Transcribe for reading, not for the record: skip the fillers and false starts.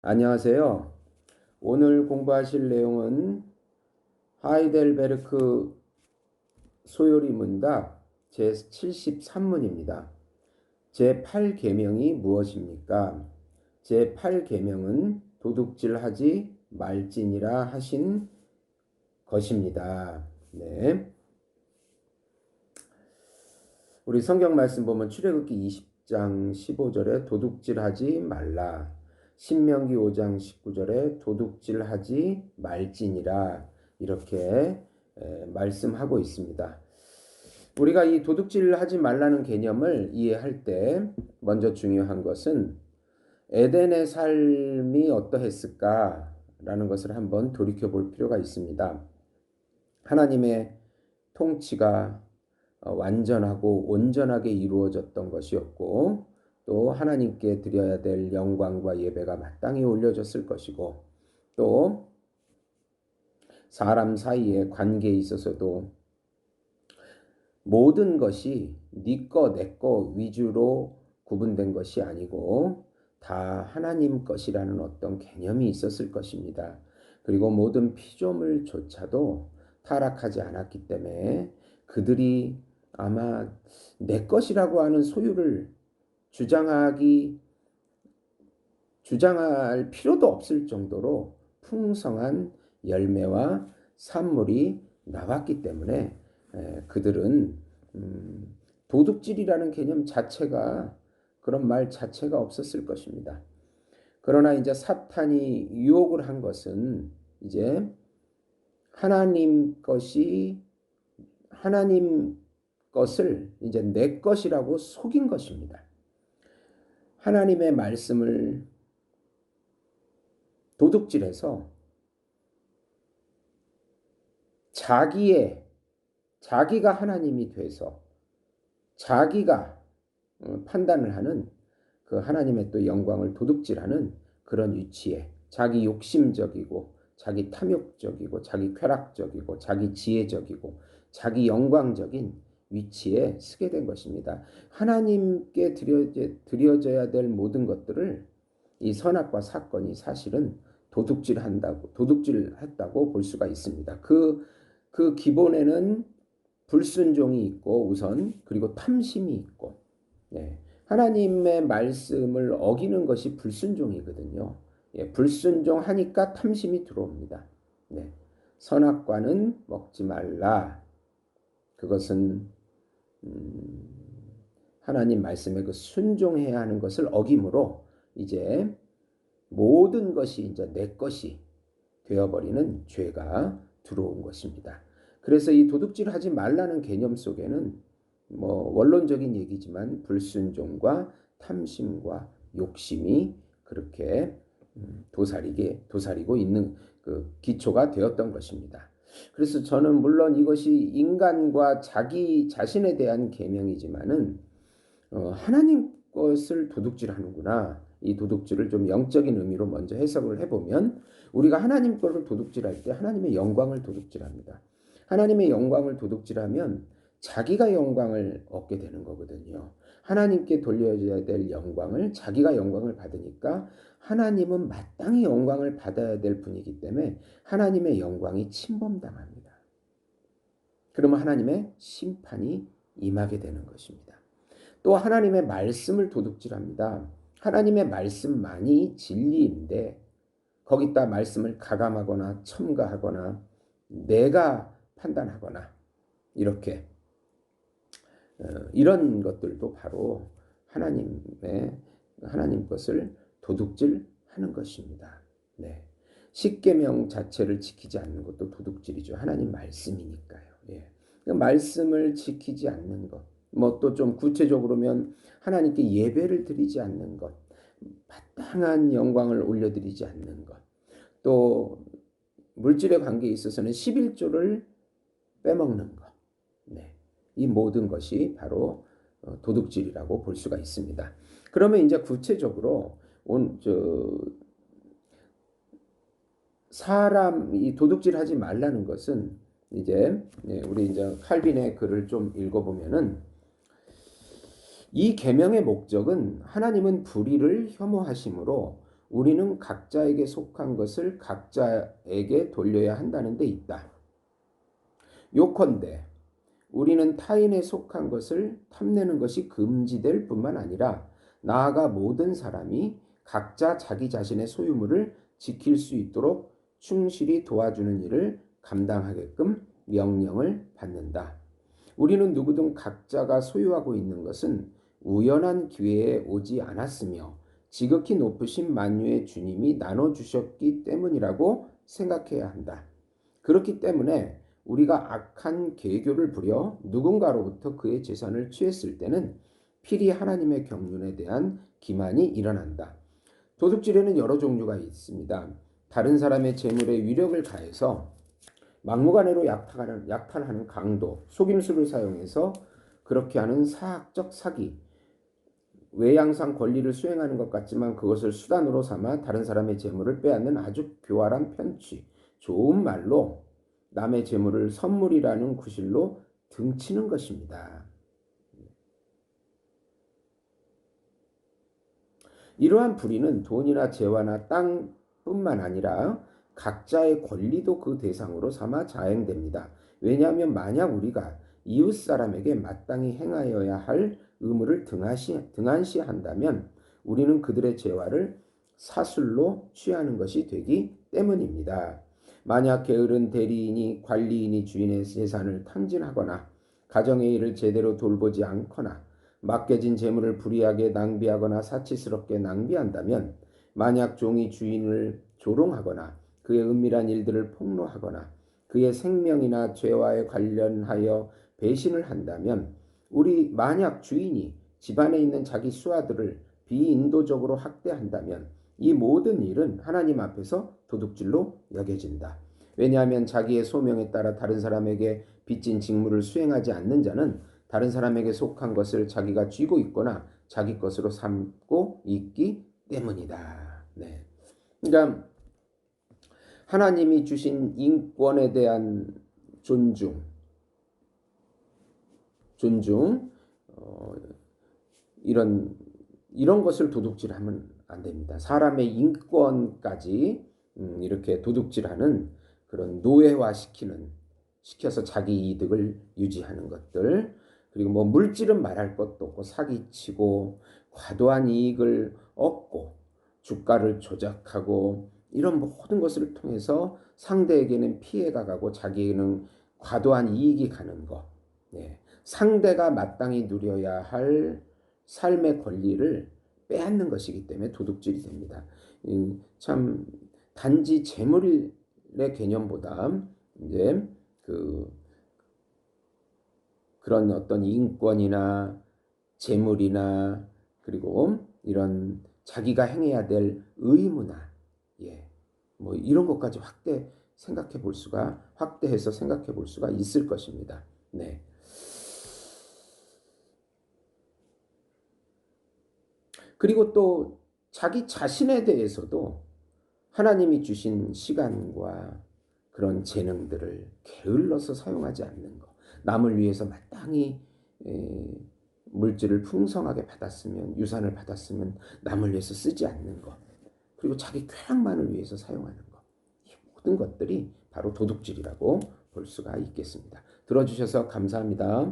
안녕하세요. 오늘 공부하실 내용은 하이델베르크 소요리 문답 제73문입니다. 제8계명이 무엇입니까? 제8계명은 도둑질하지 말지니라 하신 것입니다. 네. 우리 성경 말씀 보면 출애굽기 20장 15절에 도둑질하지 말라. 신명기 5장 19절에 도둑질하지 말지니라 이렇게 말씀하고 있습니다. 우리가 이 도둑질하지 말라는 개념을 이해할 때 먼저 중요한 것은 에덴의 삶이 어떠했을까라는 것을 한번 돌이켜 볼 필요가 있습니다. 하나님의 통치가 완전하고 온전하게 이루어졌던 것이었고 또 하나님께 드려야 될 영광과 예배가 마땅히 올려졌을 것이고 또 사람 사이의 관계에 있어서도 모든 것이 네 거, 내 거 위주로 구분된 것이 아니고 다 하나님 것이라는 어떤 개념이 있었을 것입니다. 그리고 모든 피조물조차도 타락하지 않았기 때문에 그들이 아마 내 것이라고 하는 소유를 주장할 필요도 없을 정도로 풍성한 열매와 산물이 나왔기 때문에 그들은 도둑질이라는 개념 자체가 그런 말 자체가 없었을 것입니다. 그러나 이제 사탄이 유혹을 한 것은 이제 하나님 것을 이제 내 것이라고 속인 것입니다. 하나님의 말씀을 도둑질해서 자기가 하나님이 돼서 자기가 판단을 하는 그 하나님의 또 영광을 도둑질하는 그런 위치에 자기 욕심적이고 자기 탐욕적이고 자기 쾌락적이고 자기 지혜적이고 자기 영광적인 위치에 서게 된 것입니다. 하나님께 드려져야 될 모든 것들을 이 선악과 사건이 사실은 도둑질했다고 볼 수가 있습니다. 그 기본에는 불순종이 있고 우선 그리고 탐심이 있고 하나님의 말씀을 어기는 것이 불순종이거든요. 불순종하니까 탐심이 들어옵니다. 선악과는 먹지 말라. 그것은 하나님 말씀에 그 순종해야 하는 것을 어김으로 이제 모든 것이 이제 내 것이 되어버리는 죄가 들어온 것입니다. 그래서 이 도둑질하지 말라는 개념 속에는 원론적인 얘기지만 불순종과 탐심과 욕심이 그렇게 도사리고 있는 그 기초가 되었던 것입니다. 그래서 저는 물론 이것이 인간과 자기 자신에 대한 계명이지만은 하나님 것을 도둑질하는구나. 이 도둑질을 좀 영적인 의미로 먼저 해석을 해보면 우리가 하나님 것을 도둑질할 때 하나님의 영광을 도둑질합니다. 하나님의 영광을 도둑질하면 자기가 영광을 얻게 되는 거거든요. 하나님께 돌려줘야 될 영광을 자기가 영광을 받으니까 하나님은 마땅히 영광을 받아야 될 분이기 때문에 하나님의 영광이 침범당합니다. 그러면 하나님의 심판이 임하게 되는 것입니다. 또 하나님의 말씀을 도둑질합니다. 하나님의 말씀만이 진리인데 거기다 말씀을 가감하거나 첨가하거나 내가 판단하거나 이렇게 이런 것들도 바로 하나님 것을 도둑질하는 것입니다. 십계명 자체를 지키지 않는 것도 도둑질이죠. 하나님 말씀이니까요. 그 말씀을 지키지 않는 것, 또 좀 구체적으로면 하나님께 예배를 드리지 않는 것, 마땅한 영광을 올려드리지 않는 것, 또 물질의 관계에 있어서는 11조를 빼먹는 것, 이 모든 것이 바로 도둑질이라고 볼 수가 있습니다. 그러면 이제 구체적으로 사람이 도둑질하지 말라는 것은 이제 우리 이제 칼빈의 글을 좀 읽어보면은 이 계명의 목적은 하나님은 불의를 혐오하심으로 우리는 각자에게 속한 것을 각자에게 돌려야 한다는 데 있다. 요컨대 우리는 타인에 속한 것을 탐내는 것이 금지될 뿐만 아니라 나아가 모든 사람이 각자 자기 자신의 소유물을 지킬 수 있도록 충실히 도와주는 일을 감당하게끔 명령을 받는다. 우리는 누구든 각자가 소유하고 있는 것은 우연한 기회에 오지 않았으며 지극히 높으신 만유의 주님이 나눠주셨기 때문이라고 생각해야 한다. 그렇기 때문에 우리가 악한 계교를 부려 누군가로부터 그의 재산을 취했을 때는 필히 하나님의 경륜에 대한 기만이 일어난다. 도둑질에는 여러 종류가 있습니다. 다른 사람의 재물에 위력을 가해서 막무가내로 약탈하는 강도, 속임수를 사용해서 그렇게 하는 사학적 사기, 외양상 권리를 수행하는 것 같지만 그것을 수단으로 삼아 다른 사람의 재물을 빼앗는 아주 교활한 편취, 좋은 말로 남의 재물을 선물이라는 구실로 등치는 것입니다. 이러한 불의는 돈이나 재화나 땅뿐만 아니라 각자의 권리도 그 대상으로 삼아 자행됩니다. 왜냐하면 만약 우리가 이웃 사람에게 마땅히 행하여야 할 의무를 등한시한다면 우리는 그들의 재화를 사술로 취하는 것이 되기 때문입니다. 만약 게으른 대리인이 관리인이 주인의 재산을 탕진하거나 가정의 일을 제대로 돌보지 않거나 맡겨진 재물을 불이하게 낭비하거나 사치스럽게 낭비한다면 만약 종이 주인을 조롱하거나 그의 은밀한 일들을 폭로하거나 그의 생명이나 죄와에 관련하여 배신을 한다면 만약 주인이 집안에 있는 자기 수하들을 비인도적으로 학대한다면 이 모든 일은 하나님 앞에서 도둑질로 여겨진다. 왜냐하면 자기의 소명에 따라 다른 사람에게 빚진 직무를 수행하지 않는 자는 다른 사람에게 속한 것을 자기가 쥐고 있거나 자기 것으로 삼고 있기 때문이다. 네. 그러니까 하나님이 주신 인권에 대한 존중, 어, 이런 것을 도둑질하면 안 됩니다. 사람의 인권까지 이렇게 도둑질하는 그런 시켜서 자기 이득을 유지하는 것들, 그리고 뭐 물질은 말할 것도 없고 사기치고 과도한 이익을 얻고 주가를 조작하고 이런 모든 것을 통해서 상대에게는 피해가 가고 자기에게는 과도한 이익이 가는 것. 네. 상대가 마땅히 누려야 할 삶의 권리를 빼앗는 것이기 때문에 도둑질이 됩니다. 참 단지 재물의 개념보다 이제 그런 어떤 인권이나 재물이나 그리고 이런 자기가 행해야 될 의무나 뭐 이런 것까지 확대해서 생각해 볼 수가 있을 것입니다. 네. 그리고 또 자기 자신에 대해서도 하나님이 주신 시간과 그런 재능들을 게을러서 사용하지 않는 것. 남을 위해서 마땅히 물질을 풍성하게 받았으면, 유산을 받았으면 남을 위해서 쓰지 않는 것. 그리고 자기 쾌락만을 위해서 사용하는 것. 이 모든 것들이 바로 도둑질이라고 볼 수가 있겠습니다. 들어주셔서 감사합니다.